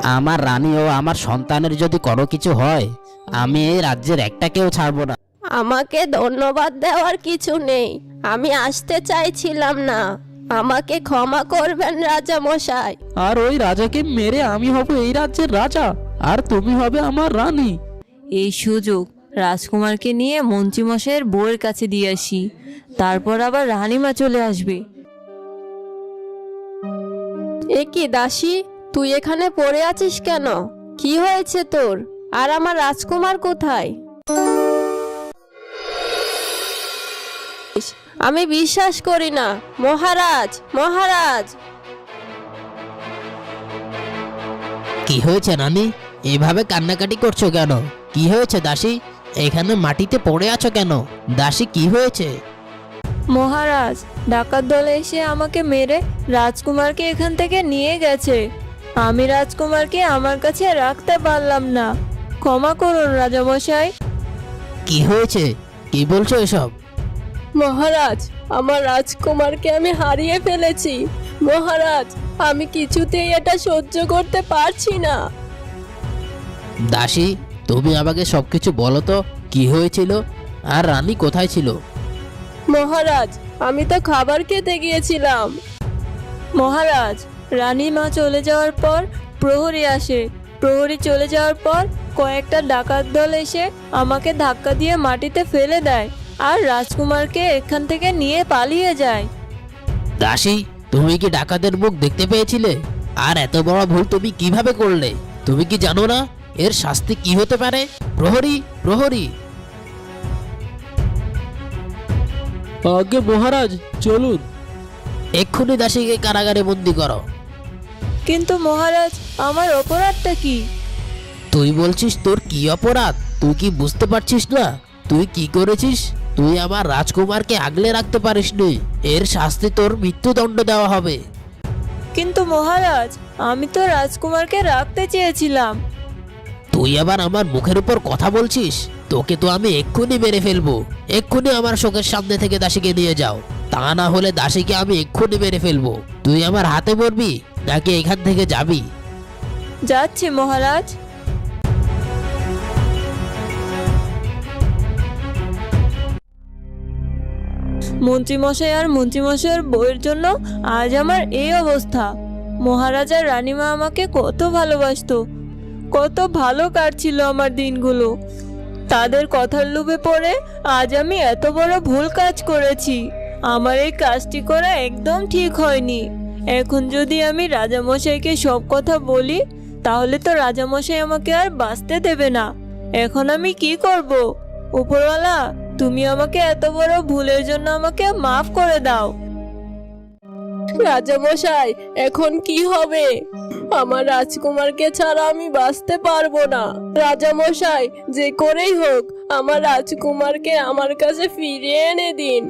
আমার রানী ও আমার সন্তানের যদি কোনো কিছু হয়, আমি এই রাজ্যের একটাকেও ছাড়বো না। আমাকে ধন্যবাদ দেওয়ার কিছু নেই, আমি আসতে চাইছিলাম না। আমাকে ক্ষমা করবেন রাজা মশাই। আর ওই রাজাকে মেরে আমি হব এই রাজ্যের রাজা, আর তুমি হবে আমার রানী। এই সুযোগ রাজকুমারকে নিয়ে মন্ত্রীমশাইয়ের বউয়ের কাছে দিয়ে আসি, তারপর আবার রানীমা চলে আসবে। এ কি দাসী, তুই এখানে পড়ে আছিস কেন? কি হয়েছে তোর? আর আমার রাজকুমার কোথায়? আমি বিশ্বাস করি না। মহারাজ, মহারাজ! কি হয়েছে রানী? এভাবে কান্নাকাটি করছো কেন? কি হয়েছে দাসী? এখানে মাটিতে পড়ে আছো কেন? দাসী, কি হয়েছে? মহারাজ, ডাকাত দল এসে আমাকে মেরে রাজকুমারকে এখান থেকে নিয়ে গেছে। আমি রাজকুমারকে আমার কাছে রাখতে পারলাম না, ক্ষমা করুন রাজামশাই। কি হয়েছে? কি বলছো এসব? মহারাজ, আমার রাজকুমারকে আমি হারিয়ে ফেলেছি। মহারাজ, আমি কিছুতেই এটা সহ্য করতে পারছি না। দাসী, তুমি আমাকে সবকিছু বলো তো, কি হয়েছিল? আর রানী কোথায় ছিল? মহারাজ, আমি তো খাবার খেতে গিয়েছিলাম। মহারাজ, রানীমা চলে যাওয়ার পর প্রহরী আসে। প্রহরী চলে যাওয়ার পর কয়েকটা ডাকাত দল এসে আমাকে ধাক্কা দিয়ে মাটিতে ফেলে দেয়, আর রাজকুমারকে এখান থেকে নিয়ে পালিয়ে যায়। দাসী, তুমি কি ডাকাতের মুখ দেখতে পেয়েছিলে? আর এত বড় ভুল তুমি কিভাবে করলে? তুমি কি জানো না এর শাস্তি কি হতে পারে? প্রহরী, প্রহরী! আগে মহারাজ, চলুন। এক্ষুনি দাসীকে কারাগারে বন্দি করো। কিন্তু মহারাজ, আমার অপরাধটা কি? তুই বলছিস তোর কি অপরাধ? তুই কি বুঝতে পারছিস না তুই কি করেছিস? তুই আমার রাজকুমারকে আগলে রাখতে পারিসনি। এর শাস্তি তোর মৃত্যুদণ্ড দেওয়া হবে। কিন্তু মহারাজ, আমি তো রাজকুমারকে রাখতে চেয়েছিলাম। তুই আবার আমার মুখের উপর কথা বলছিস? তোকে তো আমি এক্ষুনি মেরে ফেলবো। এক্ষুনি আমার চোখের সামনে থেকে দাসীকে নিয়ে যাও, তা না হলে দাসীকে আমি এক্ষুনি মেরে ফেলবো। তুই আমার হাতে মরবি নাকি এখান থেকে যাবি? যাচ্ছি মহারাজ। মন্ত্রীমশাই আর মন্ত্রীমশাইয়ের বউয়ের জন্য আজ আমার এই অবস্থা। মহারাজার রানীমা আমাকে কত ভালোবাসতো, কত ভালো কাটছিল আমার দিনগুলো। তাদের কথার লোভে পড়ে আজ আমি এত বড় ভুল কাজ করেছি। আমার এই কাজটি করা একদম ঠিক হয়নি। এখন যদি আমি রাজামশাইকে সব কথা বলি, তাহলে তো রাজামশাই আমাকে আর বাঁচতে দেবে না। এখন আমি কি করব? উপরওয়ালা, তুমি আমাকে এত বড় ভুলের জন্য আমাকে মাফ করে দাও। রাজামশাই, এখন কি হবে? আমার রাজকুমারকে ছাড়া আমি বাঁচতে পারবো না। রাজামশাই, যে করেই হোক আমার রাজকুমারকে আমার কাছে ফিরিয়ে এনে দিন।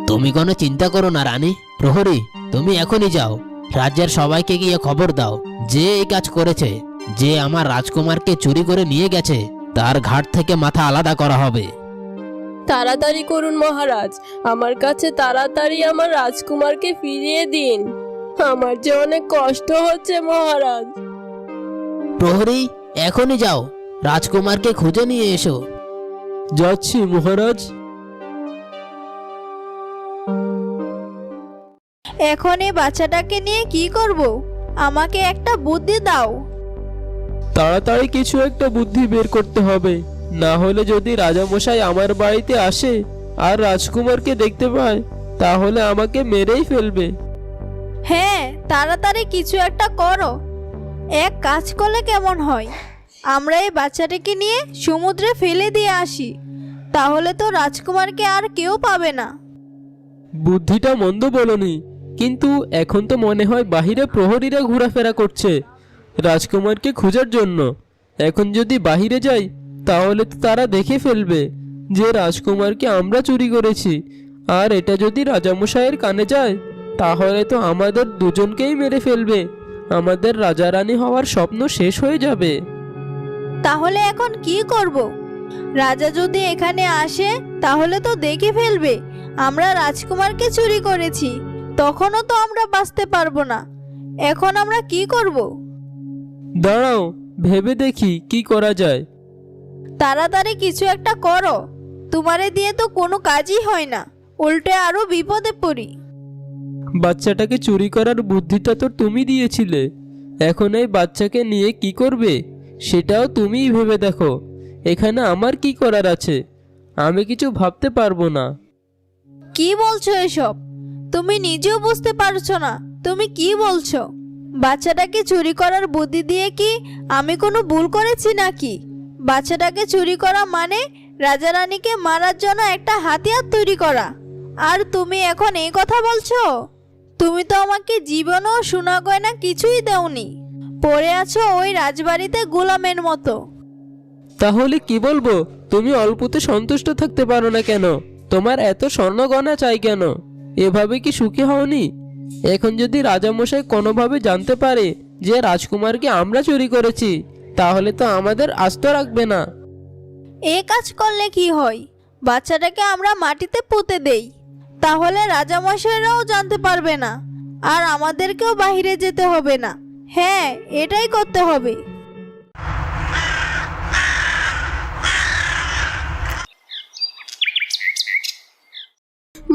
তুমি কোনো চিন্তা করো না রানী। প্রহরী, তুমি এখনই যাও, রাজ্যের সবাইকে গিয়ে খবর দাও যে এই কাজ করেছে, যে আমার রাজকুমারকে চুরি করে নিয়ে গেছে, তার ঘাট থেকে মাথা আলাদা করা হবে। তাড়াতাড়ি করুন মহারাজ, আমার কাছে তাড়াতাড়ি আমার রাজকুমারকে ফিরিয়ে দিন। আমার যে অনেক কষ্ট হচ্ছে মহারাজ। প্রহরী, এখনই যাও, রাজকুমারকে খুঁজে নিয়ে এসো। যাচ্ছি মহারাজ। এখন এই বাচ্চাটাকে নিয়ে কি করব? আমাকে একটা বুদ্ধি দাও। তাড়াতাড়ি কিছু একটা বুদ্ধি বের করতে হবে, না হলে যদি রাজামশাই আমার বাড়িতে আসে আর রাজকুমারকে দেখতে পায়, তাহলে আমাকে মেরেই ফেলবে। হ্যাঁ, তাড়াতাড়ি কিছু একটা করো। এক কাজ করলে কেমন হয়? আমরা এই বাচ্চাটাকে নিয়ে সমুদ্রে ফেলে দিয়ে আসি, তাহলে তো রাজকুমারকে আর কেউ পাবে না। বুদ্ধিটা মন্দ বলনি, কিন্তু এখন তো মনে হয় বাহিরে প্রহরীরা ঘোরাফেরা করছে রাজকুমারকে খোঁজার জন্য। এখন যদি বাহিরে যাই, তাহলে তো তারা দেখে ফেলবে যে রাজকুমারকে আমরা চুরি করেছি। আর এটা যদি রাজামশাইয়ের কানে যায়, তাহলে তো আমাদের দুজনকেই মেরে ফেলবে। আমাদের রাজা রানী হওয়ার স্বপ্ন শেষ হয়ে যাবে। তাহলে এখন কি করব? রাজা যদি এখানে আসে, তাহলে তো দেখে ফেলবে আমরা রাজকুমারকে চুরি করেছি, তখনও তো আমরা বাঁচতে পারবো না। এখন আমরা কি করব? দাঁড়াও, ভেবে দেখি কি করা যায়। তাড়াতাড়ি কিছু একটা করো, তোমারে দিয়ে তো কোনো কাজই হয় না, উল্টে আরো বিপদে পড়ি। বাচ্চাটাকে চুরি করার বুদ্ধিটা তো তুমি দিয়েছিলে, এখন এই বাচ্চাকে নিয়ে কি করবে সেটাও তুমিই ভেবে দেখো। এখানে আমার কি করার আছে? আমি কিছু ভাবতে পারবো না। কি বলছো এসব? তুমি নিজেও বুঝতে পারছো না তুমি কি বলছো? বাচ্চাটাকে চুরি করার বুদ্ধি দিয়ে কি আমি কোনো ভুল করেছি নাকি? বাচ্চাটাকে চুরি করা মানে রাজা রানীকে মারার জন্য একটা হাতিয়ার তৈরি করা। আর তুমি এখন এই কথা বলছো? তুমি তো আমাকে জীবনও সোনা গয়না কিছুই দেওনি, পড়ে আছো ওই রাজবাড়িতে গোলামের মতো। তাহলে কি বলবো? তুমি অল্পতে সন্তুষ্ট থাকতে পারো না কেন? তোমার এত স্বর্ণগয়না চাই কেন? এভাবে কি সুখী হওনি? এখন যদি রাজামশাই কোনোভাবে জানতে পারে যে রাজকুমারকে আমরা চুরি করেছি, তাহলে তো আমাদের আস্ত রাখবে না। এ কাজ করলে কি হয়? বাচ্চাটাকে আমরা মাটিতে পুঁতে দেই, তাহলে রাজামশাইরাও জানতে পারবে না, আর আমাদেরকেও বাইরে যেতে হবে না। হ্যাঁ, এটাই করতে হবে।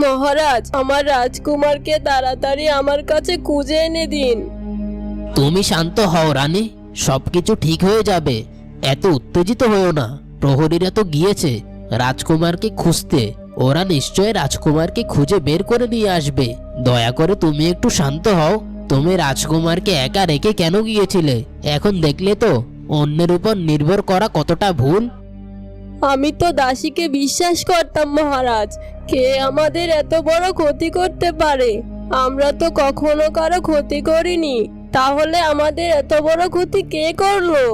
মহারাজ, আমার রাজকুমারকে তাড়াতাড়ি আমার কাছে খুঁজে এনে দিন। তুমি শান্ত হও রানী, সবকিছু ঠিক হয়ে যাবে। এত উত্তেজিত হয়েও না। প্রহরীরা তো গিয়েছে রাজকুমারকে খুঁজতে, ওরা নিশ্চয় রাজকুমারকে খুঁজে বের করে নিয়ে আসবে। দয়া করে তুমি একটু শান্ত হও। তুমি রাজকুমারকে একা রেখে কেন গিয়েছিলে? এখন দেখলে তো অন্যের উপর নির্ভর করা কতটা ভুল। আমি তো দাসীকে বিশ্বাস করতাম মহারাজ। কে আমাদের এত বড় ক্ষতি করতে পারে? আমরা তো কখনো কারো ক্ষতি করিনি, তাহলে আমাদের এত বড় ক্ষতি কে করলো?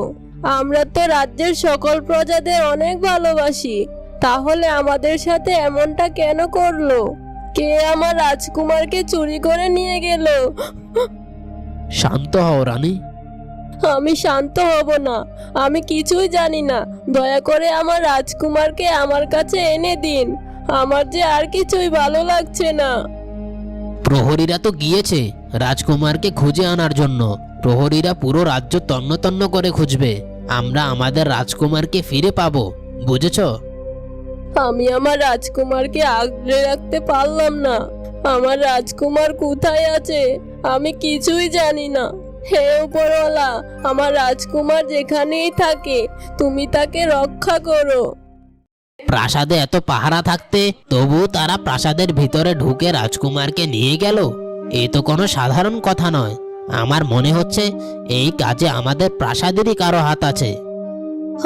আমরা তো রাজ্যের সকল প্রজাদের অনেক ভালোবাসি, তাহলে আমাদের সাথে এমনটা কেন করলো? কে আমার রাজকুমারকে চুরি করে নিয়ে গেল? শান্ত হও রানী। আমি শান্ত হব না, আমি কিছুই জানি না। দয়া করে আমার রাজকুমারকে আমার কাছে এনে দিন। আমার যে আর কিছুই ভালো লাগছে না। প্রহরীরা তো গিয়েছে রাজকুমারকে খুঁজে আনার জন্য। প্রহরীরা পুরো রাজ্য তন্ন তন্ন করে খুঁজবে। আমরা আমাদের রাজকুমারকে ফিরে পাবো, বুঝেছো? আমি আমার রাজকুমারকে আগলে রাখতে পারলাম না। আমার রাজকুমার কোথায় আছে আমি কিছুই জানি না। হে উপরওয়ালা, আমার রাজকুমার যেখানেই থাকে তুমি তাকে রক্ষা করো। প্রাসাদে এত পাহারা থাকতে তবু তারা প্রাসাদের ভিতরে ঢুকে রাজকুমারকে নিয়ে গেল। এ তো কোনো সাধারণ কথা নয়। আমার মনে হচ্ছে এই কাজে আমাদের প্রাসাদেরই কারো হাত আছে।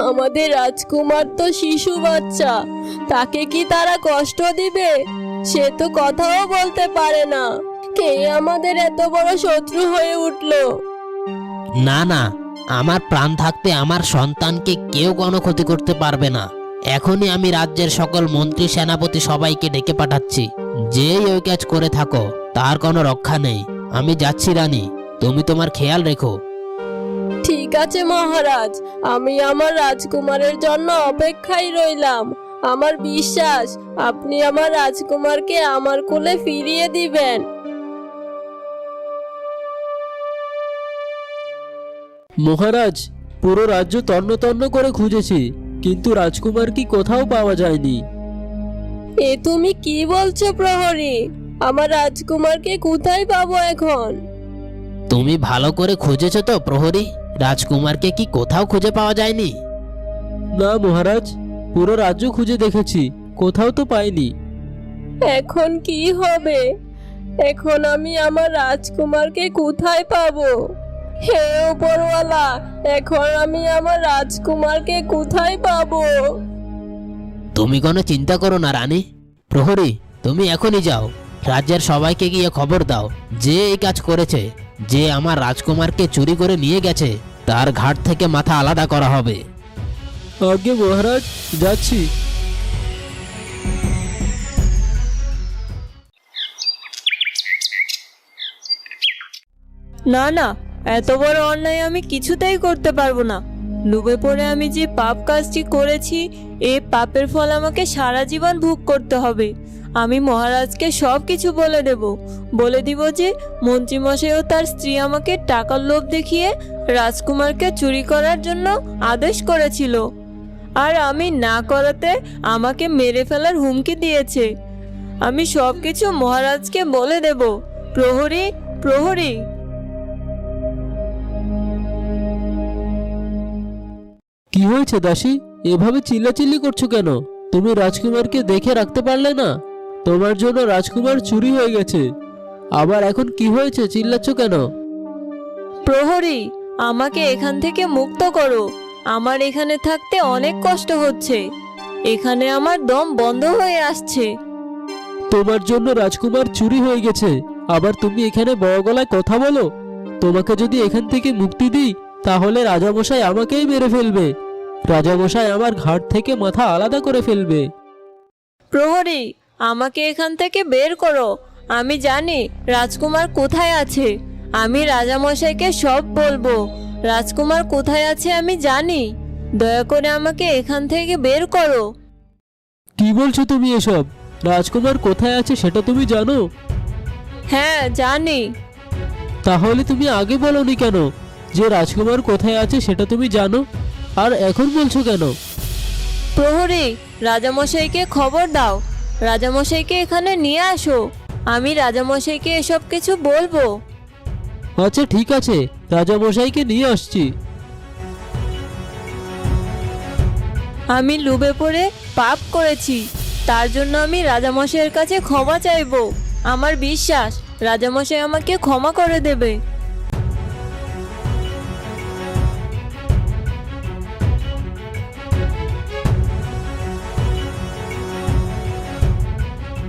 আমাদের রাজকুমার তো শিশু বাচ্চা, তাকে কি তারা কষ্ট দিবে? সে তো কথাও বলতে পারে না। কে আমাদের এত বড় শত্রু হয়ে উঠলো? না না, আমার প্রাণ থাকতে আমার সন্তানকে কেউ কোনো ক্ষতি করতে পারবে না। এখনই আমি রাজ্যের সকল মন্ত্রী সেনাপতি সবাইকে ডেকে পাঠাচ্ছি। যেই ওই কাজ করে থাকো তার কোনো রক্ষা নেই। আমি যাচ্ছি রানী, তুমি তোমার খেয়াল রেখো। ঠিক আছে মহারাজ, আমি আমার রাজকুমারের জন্য অপেক্ষায় রইলাম। আমার বিশ্বাস আপনি আমার রাজকুমারকে আমার কোলে ফিরিয়ে দিবেন। মহারাজ, পুরো রাজ্য তন্ন তন্ন করে খুঁজেছি, কিন্তু রাজকুমার কি কোথাও পাওয়া যায়নি। এ তুমি কি বলছো প্রহরী? আমার রাজকুমারকে কোথায় পাবো এখন? তুমি ভালো করে খুঁজেছো তো প্রহরী? রাজকুমারকে কি কোথাও খুঁজে পাওয়া যায়নি? না মহারাজ, পুরো রাজ্য খুঁজে দেখেছি, কোথাও তো পাইনি। এখন কি হবে? এখন আমি আমার রাজকুমারকে কোথায় পাবো? হে উপরওয়ালা, এখন আমি আমার রাজকুমারকে কোথায় পাবো? তুমি কোনো চিন্তা করো না রানী। প্রহরী, তুমি এখনই যাও, রাজ্যের সবাইকে গিয়ে খবর দাও যে এই কাজ করেছে, যে আমার রাজকুমারকে চুরি করে নিয়ে গেছে, তার ঘাট থেকে মাথা আলাদা করা হবে। আগে মহারাজ, যাচ্ছি। না না, এত বড় অন্যায় আমি কিছুতেই করতে পারবো না। লোভে পড়ে আমি যে পাপ কাজটি করেছি, এই পাপের ফল আমাকে সারা জীবন ভোগ করতে হবে। আমি মহারাজকে সব কিছু বলে দিব যে মন্ত্রীমশাই ও তার স্ত্রী আমাকে টাকার লোভ দেখিয়ে রাজকুমারকে চুরি করার জন্য আদেশ করেছিল, আর আমি না করাতে আমাকে মেরে ফেলার হুমকি দিয়েছে। আমি সব কিছু মহারাজকে বলে দেব। প্রহরী, প্রহরী। কি হয়েছে দাসী? এভাবে চিল্লাচিল্লি করছো কেন? তুমি রাজকুমারকে দেখে রাখতে পারলে না? তোমার জন্য রাজকুমার চুরি হয়ে গেছে, আবার এখন কি হয়েছে চিল্লাচ্ছ কেন? প্রহরী, আমাকে এখান থেকে মুক্ত করো। আমার এখানে থাকতে অনেক কষ্ট হচ্ছে। এখানে আমার দম বন্ধ হয়ে আসছে। তোমার জন্য রাজকুমার চুরি হয়ে গেছে, আবার তুমি এখানে বড় গলায় কথা বলো? তোমাকে যদি এখান থেকে মুক্তি দিই তাহলে রাজামশাই আমাকেই মেরে ফেলবে। রাজামশাই আমার ঘাট থেকে মাথা আলাদা করে ফেলবে। প্রহরী, আমাকে এখান থেকে বের করো। আমি জানি রাজকুমার কোথায় আছে। আমি রাজামশাইকে সব বলবো। রাজকুমার কোথায় আছে আমি জানি। দয়া করে আমাকে এখান থেকে বের করো। কি বলছো তুমি এসব? রাজকুমার কোথায় আছে সেটা তুমি জানো? হ্যাঁ, জানি। তাহলে তুমি আগে বলনি কেন যে রাজকুমার কোথায় আছে সেটা তুমি জানো, আর এখন বলছো কেন? প্রহরী, রাজামশাইকে খবর দাও। রাজামশাইকে এখানে নিয়ে আসো। আমি রাজামশাইকে এসব কিছু বলবো। আচ্ছা ঠিক আছে, রাজামশাইকে নিয়ে আসছি। আমি লোভে পড়ে পাপ করেছি, তার জন্য আমি রাজামশাইয়ের কাছে ক্ষমা চাইবো। আমার বিশ্বাস রাজামশাই আমাকে ক্ষমা করে দেবে।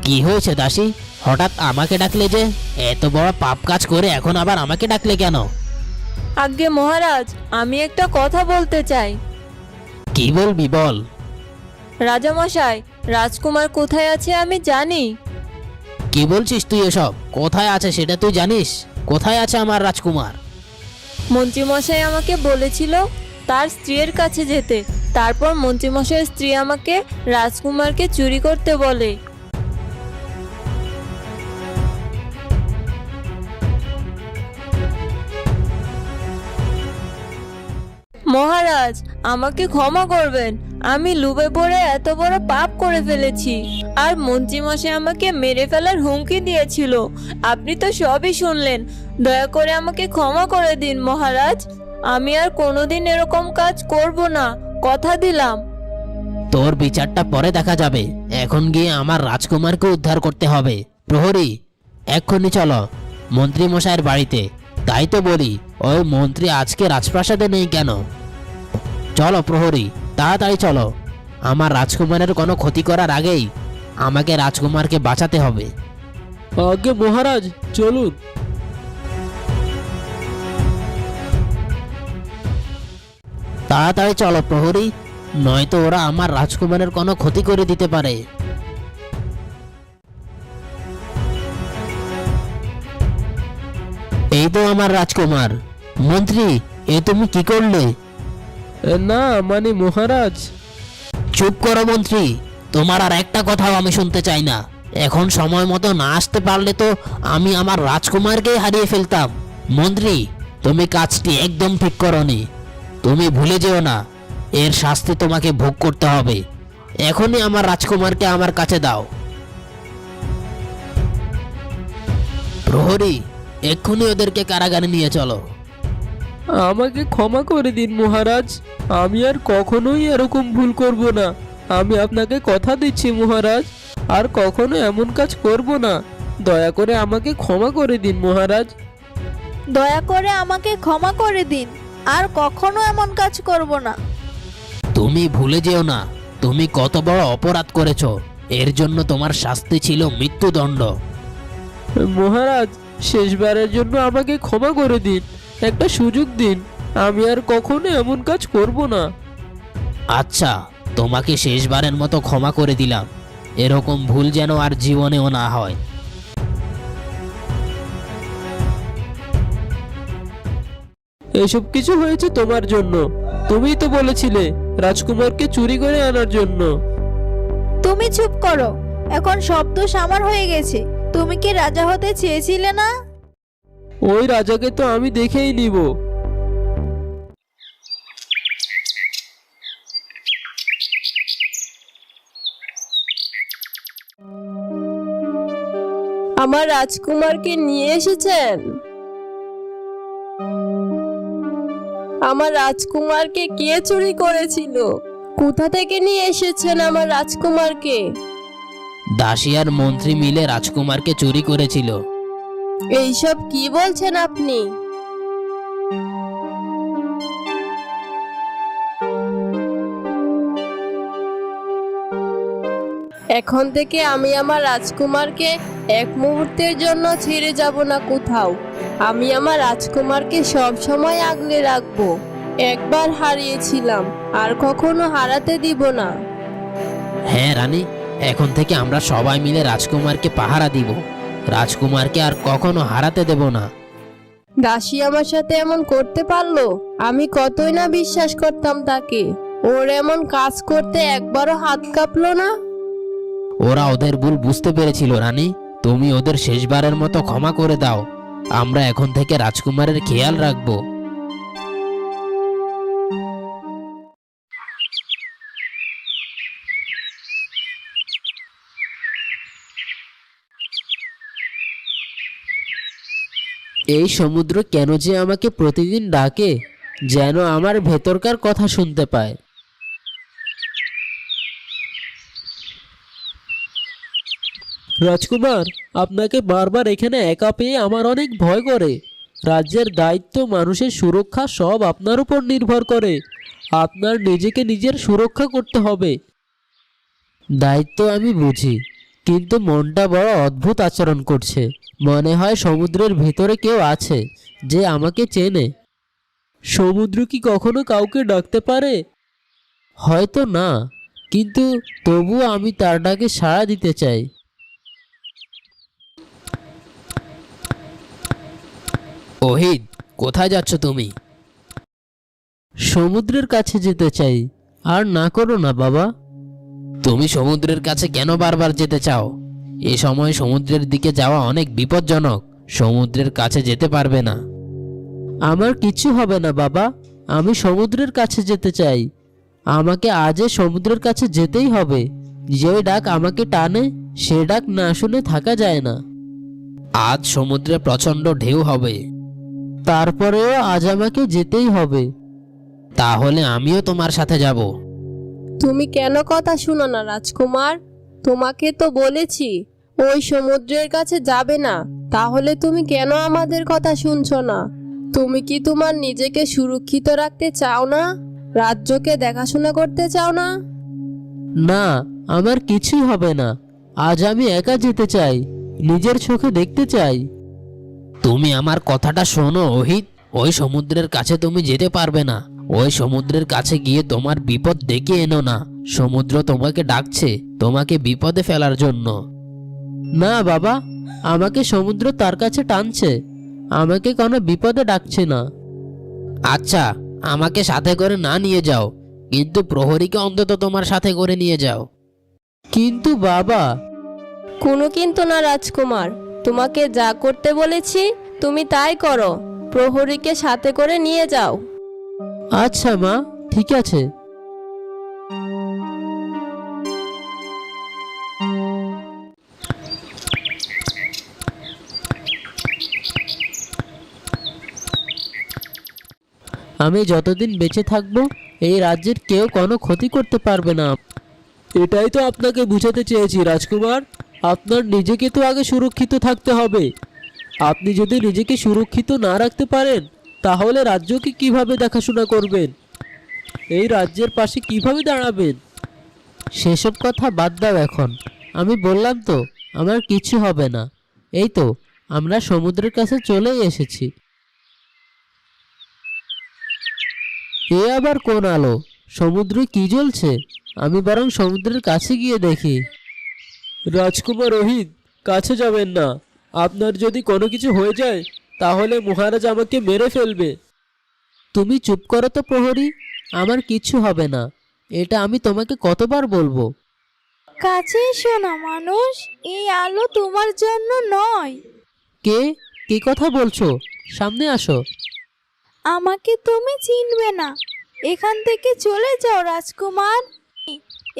কি হয়েছে দাসী? হঠাৎ আমাকে ডাকলে যে? এত বড় পাপ কাজ করে এখন আবার আমাকে ডাকলে কেন? আজ্ঞে মহারাজ, আমি একটা কথা বলতে চাই। কি বলবি বল। রাজামশাই, রাজকুমার কোথায় আছে আমি জানি। কি বলছিস তুই এসব? কোথায় আছে সেটা তুই জানিস? কোথায় আছে আমার রাজকুমার? মন্ত্রীমশাই আমাকে বলেছিল তার স্ত্রীর কাছে যেতে। তারপর মন্ত্রীমশাইয়ের স্ত্রী আমাকে রাজকুমারকে চুরি করতে বলে। মহারাজ, আমাকে ক্ষমা করবেন। আমি লোভে পড়ে এত বড় পাপ করে ফেলেছি, আর মন্ত্রীমশাই আমাকে মেরে ফেলার হুমকি দিয়েছিল। আপনি তো সবই শুনলেন। দয়া করে আমাকে ক্ষমা করে দিন মহারাজ। আমি আর কোনোদিন এরকম কাজ করব না, কথা দিলাম। তোর বিচারটা পরে দেখা যাবে। এখন গিয়ে আমার রাজকুমারকে উদ্ধার করতে হবে। প্রহরী, এক্ষুনি চলো মন্ত্রী মশাইয়ের বাড়িতে। তাই তো বলি, ওই মন্ত্রী আজকে রাজপ্রাসাদে নেই কেন? চলো প্রহরী, তাড়াতাড়ি চলো। আমার রাজকুমারের কোনো ক্ষতি করার আগেই আমাকে রাজকুমারকে বাঁচাতে হবে। আগে মহারাজ চলুন। তাড়াতাড়ি চলো প্রহরী, নয়তো ওরা আমার রাজকুমারের কোনো ক্ষতি করে দিতে পারে। এই তো আমার রাজকুমার। মন্ত্রী, এ তুমি কি করলে? না মানে মহারাজ। চুপ করো মন্ত্রী, তোমার আর একটা কথাও আমি শুনতে চাই না। এখন সময় মতো না আসতে পারলে তো আমি আমার রাজকুমারকে হারিয়ে ফেলতাম। মন্ত্রী, তুমি কাজটি একদম ঠিক করোনি। তুমি ভুলে যেও না, এর শাস্তি তোমাকে ভোগ করতে হবে। এখনই আমার রাজকুমারকে আমার কাছে দাও। প্রহরী, এক্ষুনি ওদেরকে কারাগারে নিয়ে চলো। আমাকে ক্ষমা করে দিন মহারাজ, আমি আর কখনোই এরকম ভুল করব না। আমি আপনাকে কথা দিচ্ছি মহারাজ, আর কখনো এমন কাজ করব না। দয়া করে আমাকে ক্ষমা করে দিন মহারাজ। দয়া করে আমাকে ক্ষমা করে দিন, আর কখনো এমন কাজ করব না। তুমি ভুলে যেও না, তুমি কত বড় অপরাধ করেছো। এর জন্য তোমার শাস্তি ছিল মৃত্যুদণ্ড। মহারাজ, শেষবারের জন্য আমাকে ক্ষমা করে দিন, একটা সুযোগ দিন। আমি আর কখনো এমন কাজ করব না। আচ্ছা, তোমাকে শেষবারের মতো ক্ষমা করে দিলাম। এরকম ভুল যেন আর জীবনেও না হয়। এসব কিছু হয়েছে তোমার জন্য। তুমিই তো বলেছিলে রাজকুমারকে চুরি করে আনার জন্য। তুমি চুপ করো, এখন সব দোষ আমার হয়ে গেছে। তুমি কি রাজা হতে চেয়েছিলে না? ওই রাজাকে তো আমি দেখেই নিব। আমার রাজকুমারকে নিয়ে এসেছেন? আমার রাজকুমারকে কে চুরি করেছিল? কোথা থেকে নিয়ে এসেছেন আমার রাজকুমারকে? দাসী আর মন্ত্রী মিলে রাজকুমারকে চুরি করেছিল। এইসব কি বলছেন আপনি? এখন থেকে আমি আমার রাজকুমারকে এক মুহূর্তের জন্য ছেড়ে যাব না কোথাও। আমি আমার রাজকুমারকে সব সময় আগলে রাখবো। একবার হারিয়েছিলাম, আর কখনো হারাতে দিব না। হ্যাঁ রানী, এখন থেকে আমরা সবাই মিলে রাজকুমারকে পাহারা দিব। রাজকুমারকে আর কখনো হারাতে দেব না। দাসী আমার সাথে এমন করতে পারলো? আমি কতই না বিশ্বাস করতাম তাকে। ওর এমন কাজ করতে একবারও হাত কাঁপলো না। ওরা ওদের ভুল বুঝতে পেরেছিল রানী। তুমি ওদের শেষবারের মতো ক্ষমা করে দাও। আমরা এখন থেকে রাজকুমারের খেয়াল রাখবো। এই সমুদ্র কেন যে আমাকে প্রতিদিন ডাকে, যেন আমার ভেতরকার কথা শুনতে পায়। রাজকুমার, আপনাকে বারবার এখানে একা পেয়ে আমার অনেক ভয় করে। রাজ্যের দায়িত্ব, মানুষের সুরক্ষা সব আপনার উপর নির্ভর করে। আপনার নিজেকে নিজের সুরক্ষা করতে হবে। দায়িত্ব আমি বুঝি, কিন্তু মনটা বড় অদ্ভুত আচরণ করছে। মনে হয় সমুদ্রের ভিতরে কেউ আছে যে আমাকে চেনে। সমুদ্র কি কখনো কাউকে ডাকতে পারে? হয়তো না, কিন্তু তবুও আমি তার ডাকে সাড়া দিতে চাই। ওহিদ, কোথায় যাচ্ছ তুমি? সমুদ্রের কাছে যেতে চাই। আর না করো না বাবা। তুমি সমুদ্রের কাছে কেন বারবার যেতে চাও? এ সময় সমুদ্রের দিকে যাওয়া অনেক বিপজ্জনক। সমুদ্রের কাছে যেতে পারবে না। আমার কিছু হবে না বাবা, আমি সমুদ্রের কাছে যেতে চাই। আমাকে আজই সমুদ্রের কাছে যেতেই হবে। যে ডাক আমাকে টানে, সে ডাক না শুনে থাকা যায় না। আজ সমুদ্রে প্রচন্ড ঢেউ হবে। তারপরেও আজ আমাকে যেতেই হবে। তাহলে আমিও তোমার সাথে যাব। তুমি কেন কথা শুনো না রাজকুমার? তোমাকে তো বলেছি ওই সমুদ্রের কাছে যাবে না। তাহলে তুমি কেন আমাদের কথা শুনছো না? তুমি কি তোমার নিজেকে সুরক্ষিত রাখতে চাও না? রাজ্যকে দেখাশোনা করতে চাও না? না, আমার কিছুই হবে না। আজ আমি একা যেতে চাই, নিজের চোখে দেখতে চাই। তুমি আমার কথাটা শোনো ওহিদ। ওই সমুদ্রের কাছে তুমি যেতে পারবে না। ওই সমুদ্রের কাছে গিয়ে তোমার বিপদ ডেকে এনো না। সমুদ্র তোমাকে ডাকছে, তোমাকে বিপদে ফেলার জন্য। না বাবা, আমাকে সমুদ্র তার কাছে টানছে, আমাকে কোনো বিপদে ডাকছে না। আচ্ছা, আমাকে সাথে করে না নিয়ে যাও, কিন্তু প্রহরীকে অন্তত তোমার সাথে করে নিয়ে যাও। কিন্তু বাবা। কোনো কিন্তু না রাজকুমার, তোমাকে যা করতে বলেছি তুমি তাই করো। প্রহরীকে সাথে করে নিয়ে যাও। আচ্ছা মা, ঠিক আছে। আমি যতদিন বেঁচে থাকবো এই রাজ্যের কেউ কোনো ক্ষতি করতে পারবে না। এটাই তো আপনাকে বুঝাতে চেয়েছি রাজকুমার। আপনার নিজেকে তো আগে সুরক্ষিত থাকতে হবে। আপনি যদি নিজেকে সুরক্ষিত না রাখতে পারেন, তাহলে রাজ্যকে কিভাবে দেখাশোনা করবেন? এই রাজ্যের পাশে কিভাবে দাঁড়াবেন? সেসব কথা বাদ দাও এখন। আমি বললাম তো আমার কিছু হবে না। এই তো আমরা সমুদ্রের কাছে চলেই এসেছি। এ আবার কোন আলো? সমুদ্রে কি জ্বলছে? আমি বরং সমুদ্রের কাছে গিয়ে দেখি। রাজকুমার রোহিত, কাছে যাবেন না। আপনার যদি কোনো কিছু হয়ে যায়, তাহলে মহারাজ আমাকে মেরে ফেলবে। তুমি চুপ করো তো প্রহরী, আমার কিছু হবে না। এটা আমি তোমাকে কতবার বলবো। কাছে এসো না মানুষ, এই আলো তোমার জন্য নয়। কে কি কথা বলছো? সামনে আসো। আমাকে তুমি চিনবে না। এখান থেকে চলে যাও রাজকুমার।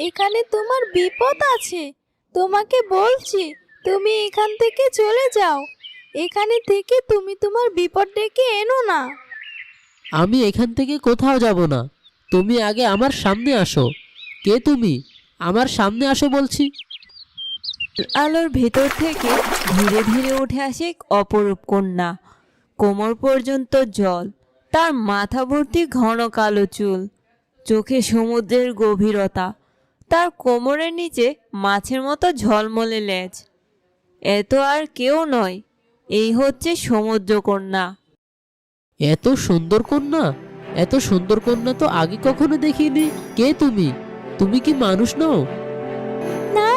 এখানে তোমার বিপদ আছে। তোমাকে বলছি তুমি এখান থেকে চলে যাও। এখানে থেকে তুমি তোমার বিপদ ডেকে এনো না। আমি এখান থেকে কোথাও যাব না। তুমি আগে আমার সামনে আসো। কে তুমি? আমার সামনে আসো বলছি। আলোর ভেতর থেকে ধীরে ধীরে উঠে আসে এক অপরূপ কন্যা। কোমর পর্যন্ত জল, তার মাথা ভর্তি ঘন কালো চুল, চোখে সমুদ্রের গভীরতা, তার কোমরের নিচে মাছের মতো ঝলমলে লেজ। এত আর কেউ নয়, এই হচ্ছে সমুদ্রকন্যা। এত সুন্দর কন্যা, এত সুন্দর কন্যা তো আগে কখনো দেখিনি। কে তুমি? তুমি কি মানুষ নও? না,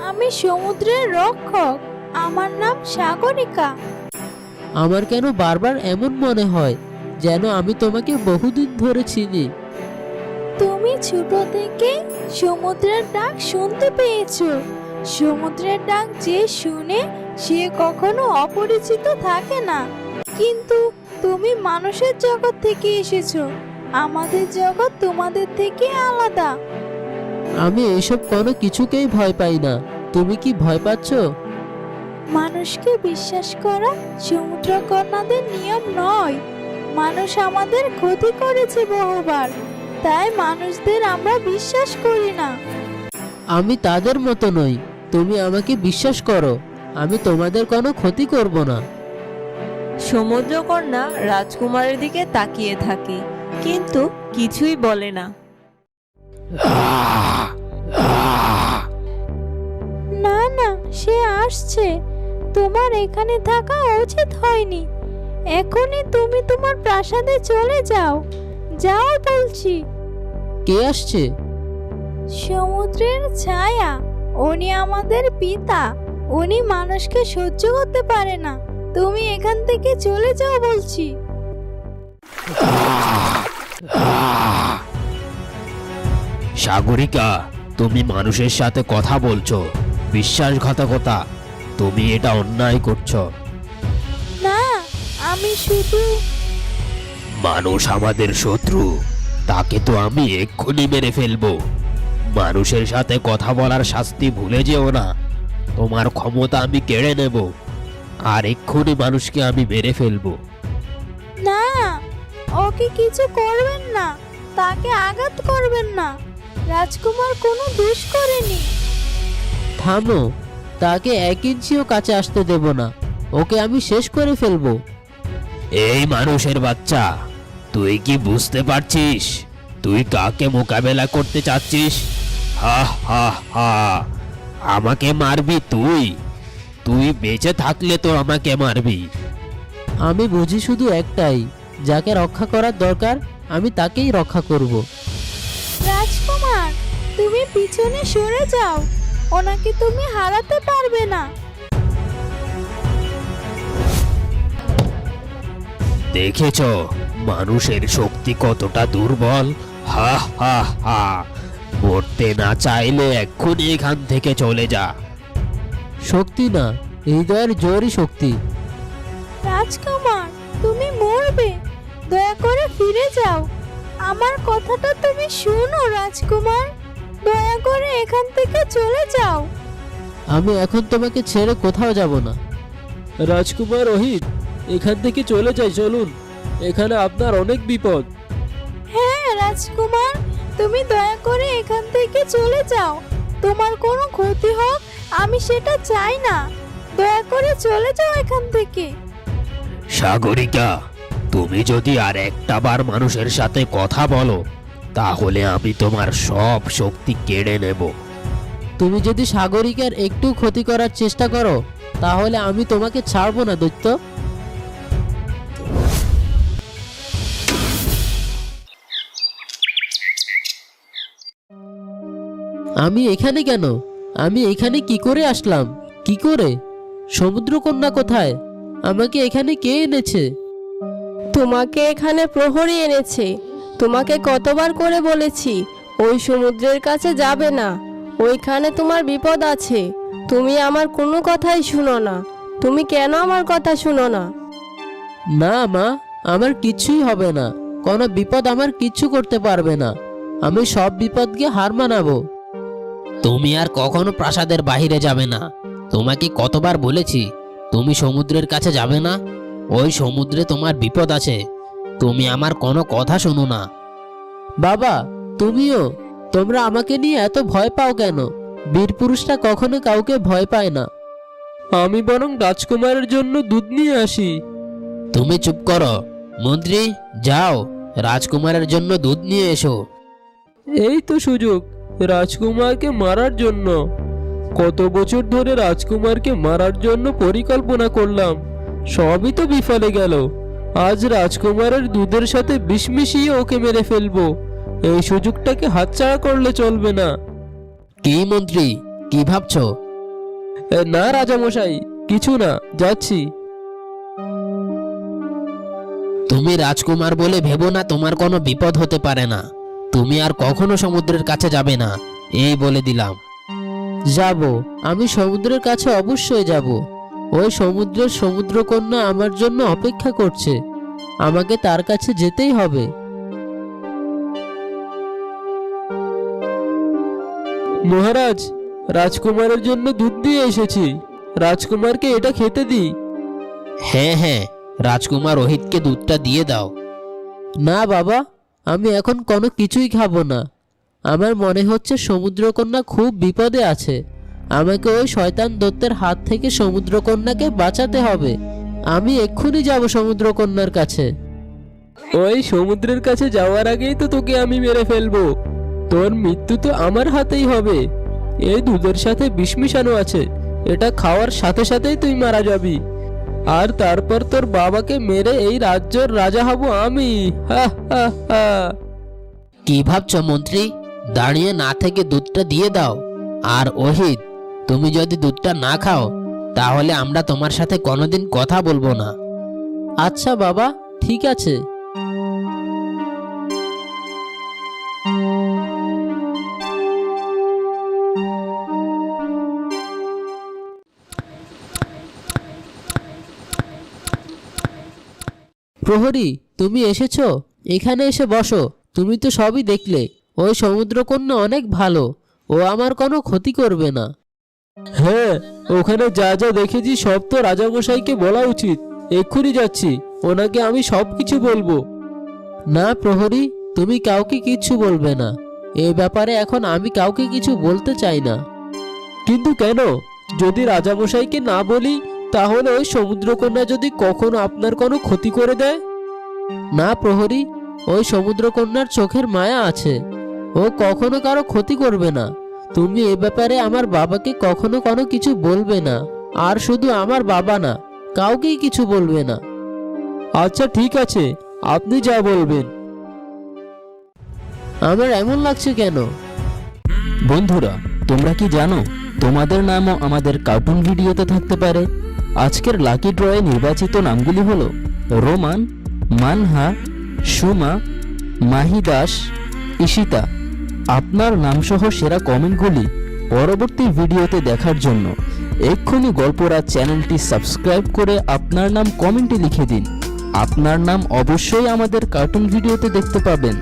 আমি সমুদ্রের রক্ষক। আমার নাম সাগরিকা। আমার কেন বারবার এমন মনে হয় যেন আমি তোমাকে বহুদিন ধরে চিনি। তুমি ছোট থেকে সমুদ্রের ডাক শুনতে পেয়েছো। সমুদ্রের ডাক যে শুনে সে কখনো অপরিচিত থাকে না। কিন্তু তুমি মানুষের জগৎ থেকে এসেছো। আমাদের জগৎ তোমাদের থেকে আলাদা। আমি এসব কোনো কিছুকেই ভয় পাই না। তুমি কি ভয় পাচ্ছ? মানুষকে বিশ্বাস করা সমুদ্র কন্যাদের নিয়ম নয়। মানুষ আমাদের ক্ষতি করেছে বহুবার, তাই মানুষদের আমরা বিশ্বাস করি না। আমি তাদের মতো নই। তুমি আমাকে বিশ্বাস করো, আমি তোমাদের কোনো ক্ষতি করব না। সমুদ্রকন্যা রাজকুমারের দিকে তাকিয়ে থাকে, কিন্তু কিছুই বলে না। না না, সে আসছে। তোমার এখানে থাকা উচিত হয়নি। এখনই তুমি তোমার প্রাসাদে চলে যাও। যাও বলছি। কে আসছে? সমুদ্রের ছায়া। উনি আমাদের পিতা। উনি মানুষকে সহ্য করতে পারে না। তুমি এখান থেকে চলে যাও বলছি। সাগরিকা, তুমি মানুষের সাথে কথা বলছো, বিশ্বাসঘাতকতা। তুমি এটা অন্যায় করছো। না, আমি শুধু মানুষ আমাদের শত্রু, তাকে তো আমি এক্ষুনি মেরে ফেলবো। মানুষের সাথে কথা বলার শাস্তি ভুলে যেও না। তোমার ক্ষমতা আমি কেড়ে নেব, আর এক্ষুনি মানুষকে আমি মেরে ফেলবো। না, ওকে কিছু করবেন না। তাকে আঘাত করবেন না। রাজকুমার কোনো দোষ করেনি। থামো, তাকে 1 ইঞ্চিও কাছে আসতে দেব না। ওকে আমি শেষ করে ফেলবো। এই মানুষের বাচ্চা, তুই কি বুঝতে পারছিস তুই কাকে মোকাবেলা করতে চাচ্ছিস? হা হা হা, আমাকে মারবি তুই? তুই বেঁচে থাকলে তো আমাকে মারবি। আমি বুঝি শুধু একটাই, যাকে রক্ষা করার দরকার আমি তাকেই রক্ষা করব। রাজকুমার, তুমি পিছনে সরে যাও। ওনাকে তুমি হারাতে পারবে না। দেখেছ মানুষের শক্তি কতটা দুর্বল? হা হা হা, মরতে না চাইলে এক্ষুনি এখান থেকে চলে যা। শক্তি না, হৃদয়ের জোরই শক্তি। রাজকুমার, তুমি মরবে। দয়া করে ফিরে যাও। আমার কথাটা তুমি শোনো রাজকুমার। দয়া করে এখান থেকে চলে যাও। আমি এখন তোমাকে ছেড়ে কোথাও যাব না। রাজকুমার রোহিত, এখান থেকে চলে যাই, চলুন। এখানে আপনার অনেক বিপদ। হ্যাঁ রাজকুমার, তুমি দয়া করে এখান থেকে চলে যাও। তোমার কোনো ক্ষতি হোক আমি সেটা চাই না। দয়া করে চলে যাও এখান থেকে। সাগরিকা, তুমি যদি আর একটা বার মানুষের সাথে কথা বলো তাহলে আমি তোমার সব শক্তি কেড়ে নেব। তুমি যদি সাগরিকার একটু ক্ষতি করার চেষ্টা করো তাহলে আমি তোমাকে ছাড়বো না দৈত্য। আমি এখানে কেন? আমি এখানে কি করে আসলাম? কি করে? সমুদ্রকন্যা কোথায়? আমাকে এখানে কে এনেছে? তোমাকে এখানে প্রহরী এনেছে। তোমাকে কতবার করে বলেছি ওই সমুদ্রের কাছে যাবে না। ওইখানে তোমার বিপদ আছে। তুমি আমার কোনো কথাই শুনো না। তুমি কেন আমার কথা শুনো না? না মা, আমার কিছুই হবে না। কোনো বিপদ আমার কিচ্ছু করতে পারবে না। আমি সব বিপদকে হার মানাবো। তুমি আর কখনো প্রাসাদের বাইরে যাবে না। তোমাকে কতবার বলেছি তুমি সমুদ্রের কাছে যাবে না। ওই সমুদ্রে তোমার বিপদ আছে। তুমি আমার কোনো কথা শোনো না। বাবা, তুমিও, তোমরা আমাকে নিয়ে এত ভয় পাও কেন? বীর পুরুষরা কখনো কাউকে ভয় পায় না। আমি বরং রাজকুমারের জন্য দুধ নিয়ে আসি। তুমি চুপ করো। মন্ত্রী, যাও রাজকুমারের জন্য দুধ নিয়ে এসো। এই তো সুযোগ রাজকুমারকে মারার জন্য। কত বছর ধরে রাজকুমারকে মারার জন্য পরিকল্পনা করলাম, সবই তো বিফলে গেল। আজ রাজকুমারের দুধের সাথে বিষ মিশিয়ে ওকে মেরে ফেলবো। এই সুযোগটাকে হাতছাড়া করলে চলবে না। কি মন্ত্রী, কি ভাবছো? না রাজামশাই, কিছু না, যাচ্ছি। তুমি রাজকুমার বলে ভেবো না তোমার কোনো বিপদ হতে পারে না। তুমি আর কখনো সমুদ্রের কাছে যাবে না, এই বলে দিলাম। যাব, আমি সমুদ্রের কাছে অবশ্যই যাব। ওই সমুদ্রের সমুদ্রকন্যা আমার জন্য অপেক্ষা করছে, আমাকে তার কাছে যেতেই হবে। মহারাজ, রাজকুমারের জন্য দুধ দিয়ে এসেছি, রাজকুমারকে এটা খেতে দিই। হ্যাঁ হ্যাঁ, রাজকুমার রোহিতকে দুধটা দিয়ে দাও। না বাবা, আমি এখন কোনো কিছুই খাবো না। আমার মনে হচ্ছে সমুদ্রকন্যা খুব বিপদে আছে। আমাকে ওই শয়তান দৈত্যের হাত থেকে সমুদ্রকন্যাকে বাঁচাতে হবে। আমি এক্ষুনি যাব সমুদ্রকন্যার কাছে। ওই সমুদ্রের কাছে যাওয়ার আগেই তো তোকে আমি মেরে ফেলবো। তোর মৃত্যু তো আমার হাতেই হবে। এই দুধের সাথে বিষ মিশানো আছে, এটা খাওয়ার সাথে সাথেই তুই মারা যাবি। আর তারপর তোর বাবাকে মেরে এই রাজ্যের রাজা হব আমি। হা হা হা। কি ভাবছো মন্ত্রী? দাঁড়িয়ে না থেকে দুধটা দিয়ে দাও। আর ওহিত, তুমি যদি দুধটা না খাও তাহলে আমরা তোমার সাথে কোনোদিন কথা বলবো না। আচ্ছা বাবা, ঠিক আছে। প্রহরী, তুমি এসেছো? এখানে এসে বসো। তুমি তো সবই দেখলে, ওই সমুদ্রকন্যা অনেক ভালো, ও আমার কোনো ক্ষতি করবে না। হ্যাঁ, ওখানে যা যা দেখেছি সব তো রাজামশাইকে বলা উচিত। এক্ষুনি যাচ্ছি, ওনাকে আমি সব কিছু বলবো। না প্রহরী, তুমি কাউকে কিচ্ছু বলবে না। এই ব্যাপারে এখন আমি কাউকে কিছু বলতে চাই না। কিন্তু কেন? যদি রাজামশাইকে না বলি তাহলে ওই সমুদ্রকন্যা যদি কখনো আপনার কোনো ক্ষতি করে দেয়? না প্রহরী, ওই সমুদ্রকন্যার চোখের মায়া আছে, ও কখনো কারো ক্ষতি করবে না। তুমি এ ব্যাপারে আমার বাবাকে কখনো কোনো কিছু বলবে না। আর শুধু আমার বাবা না, কাউকেই কিছু বলবে না। আচ্ছা ঠিক আছে, আপনি যা বলবেন। আমার এমন লাগছে কেন? বন্ধুরা, তোমরা কি জানো তোমাদের নামও আমাদের কার্টুন ভিডিওতে থাকতে পারে? আজকের লাকি ড্রয়ে নির্বাচিত নামগুলি হলো রোমান, মানহা, সুমা, মাহি দাস, ঈশিতা। আপনার নামসহ সেরা কমেন্টগুলি পরবর্তী ভিডিওতে দেখার জন্য এক্ষুনি গল্পরাজ চ্যানেলটি সাবস্ক্রাইব করে আপনার নাম কমেন্টে লিখে দিন। আপনার নাম অবশ্যই আমাদের কার্টুন ভিডিওতে দেখতে পাবেন।